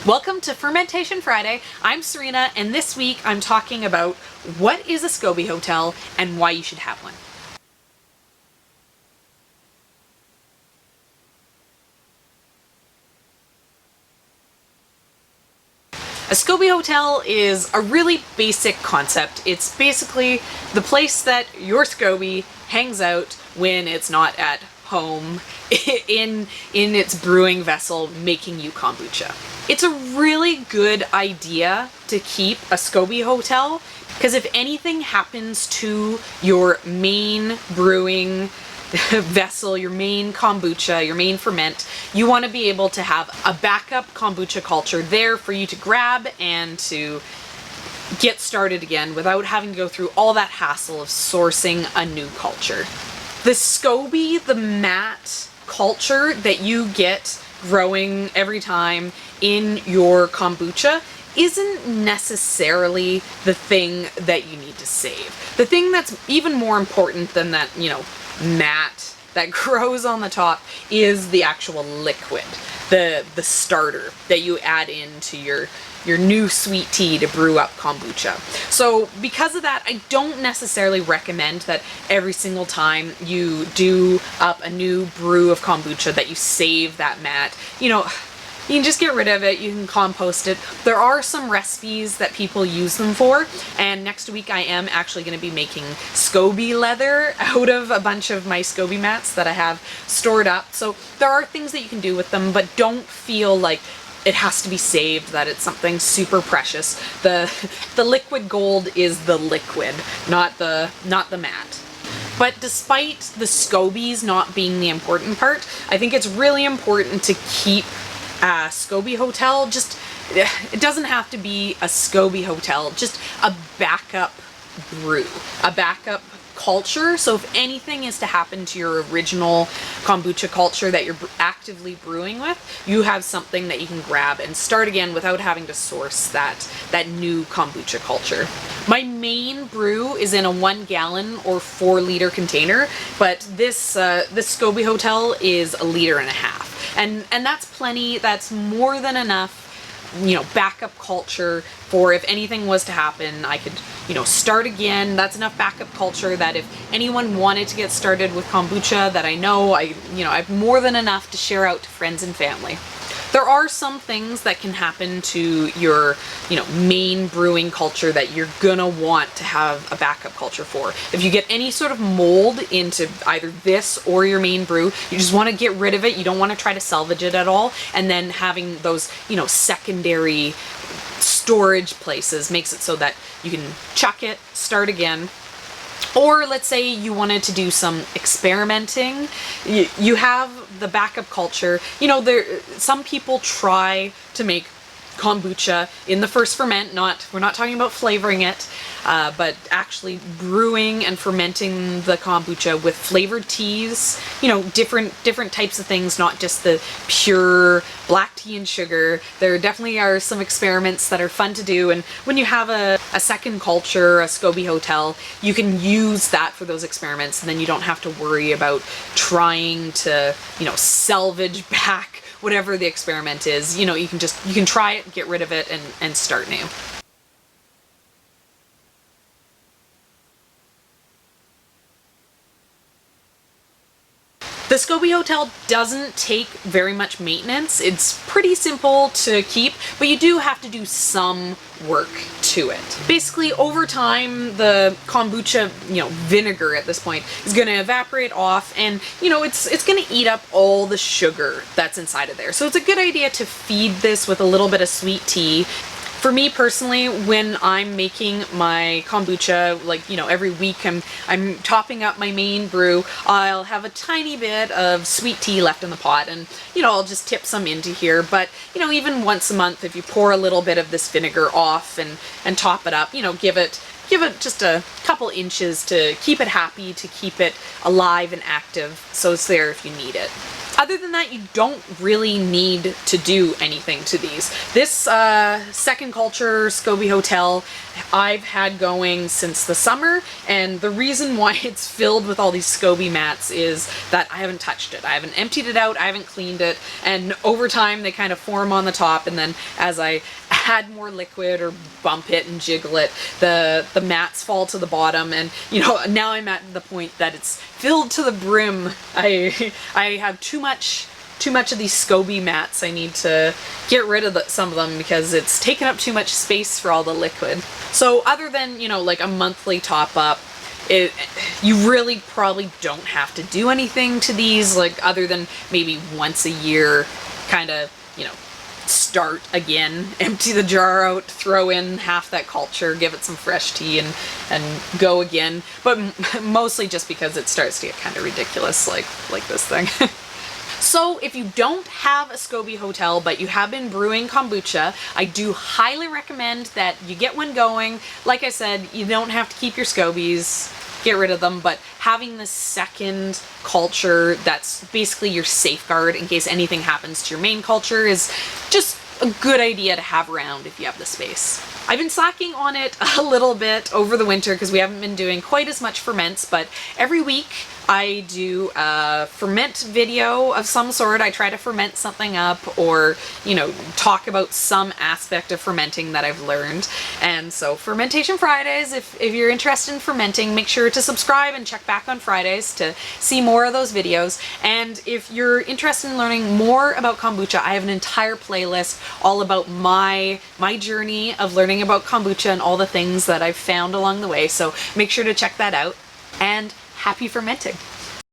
Welcome to Fermentation Friday. I'm Serena, and this week I'm talking about what is a SCOBie hotel and why you should have one. A SCOBie hotel is a really basic concept. It's basically the place that your SCOBie hangs out when it's not at home in its brewing vessel making you kombucha. It's a really good idea to keep a SCOBie hotel because if anything happens to your main brewing vessel, your main kombucha, your main ferment, you want to be able to have a backup kombucha culture there for you to grab and to get started again without having to go through all that hassle of sourcing a new culture. The SCOBie, the mat culture that you get growing every time in your kombucha isn't necessarily the thing that you need to save. The thing that's even more important than that, mat that grows on the top is the actual liquid, the starter that you add into your new sweet tea to brew up kombucha. So because of that, I don't necessarily recommend that every single time you do up a new brew of kombucha that you save that mat. You can just get rid of it, you can compost it. There are some recipes that people use them for, and next week I am actually going to be making SCOBie leather out of a bunch of my SCOBie mats that I have stored up. So there are things that you can do with them, but don't feel like it has to be saved, that it's something super precious. The liquid gold is the liquid, not the mat. But despite the SCOBies not being the important part, I think it's really important to keep a SCOBie hotel. It doesn't have to be a SCOBie hotel, just a backup brew, a backup culture. So if anything is to happen to your original kombucha culture that you're actively brewing with, you have something that you can grab and start again without having to source that new kombucha culture. My main brew is in a 1 gallon or 4 liter container, but this SCOBie hotel is 1.5 liters. And that's plenty. That's more than enough, backup culture for if anything was to happen, I could, start again. That's enough backup culture that if anyone wanted to get started with kombucha that I know, I have more than enough to share out to friends and family. There are some things that can happen to your, main brewing culture that you're gonna want to have a backup culture for. If you get any sort of mold into either this or your main brew, you just want to get rid of it. You don't want to try to salvage it at all. And then having those, secondary storage places makes it so that you can chuck it, start again. Or let's say you wanted to do some experimenting. You have the backup culture. Some people try to make kombucha in the first ferment. We're not talking about flavoring it, but actually brewing and fermenting the kombucha with flavored teas. Different types of things, not just the pure black tea and sugar. There definitely are some experiments that are fun to do, and when you have a second culture, a SCOBie hotel, you can use that for those experiments, and then you don't have to worry about trying to, salvage back whatever the experiment is. You can try it, get rid of it, and start new. The SCOBie hotel doesn't take very much maintenance. It's pretty simple to keep, but you do have to do some work to it. Basically, over time, the kombucha, vinegar at this point is going to evaporate off, and it's going to eat up all the sugar that's inside of there. So it's a good idea to feed this with a little bit of sweet tea. For me personally, when I'm making my kombucha, every week I'm topping up my main brew, I'll have a tiny bit of sweet tea left in the pot, and I'll just tip some into here. But even once a month, if you pour a little bit of this vinegar off and top it up, give it give it just a couple inches to keep it happy, to keep it alive and active, so it's there if you need it. Other than that, you don't really need to do anything to these. This second culture Scobie Hotel I've had going since the summer, and the reason why it's filled with all these Scobie mats is that I haven't touched it. I haven't emptied it out, I haven't cleaned it, and over time they kind of form on the top, and then as I add more liquid or bump it and jiggle it, the mats fall to the bottom, and you know, now I'm at the point that it's filled to the brim. I have too much of these Scobie mats. I need to get rid of some of them because it's taken up too much space for all the liquid. So other than, you know, like a monthly top up, you really probably don't have to do anything to these, like other than maybe once a year kind of, you know, start again, empty the jar out, throw in half that culture, give it some fresh tea, and go again. But mostly just because it starts to get kind of ridiculous, like this thing. So if you don't have a Scobie Hotel, but you have been brewing kombucha, I do highly recommend that you get one going. Like I said, you don't have to keep your Scobies, get rid of them, but having this second culture that's basically your safeguard in case anything happens to your main culture is just a good idea to have around if you have the space. I've been slacking on it a little bit over the winter because we haven't been doing quite as much ferments, but every week I do a ferment video of some sort. I try to ferment something up or, you know, talk about some aspect of fermenting that I've learned. And so Fermentation Fridays, if you're interested in fermenting, make sure to subscribe and check back on Fridays to see more of those videos. And if you're interested in learning more about kombucha, I have an entire playlist all about my journey of learning about kombucha and all the things that I've found along the way. So make sure to check that out, and happy fermenting.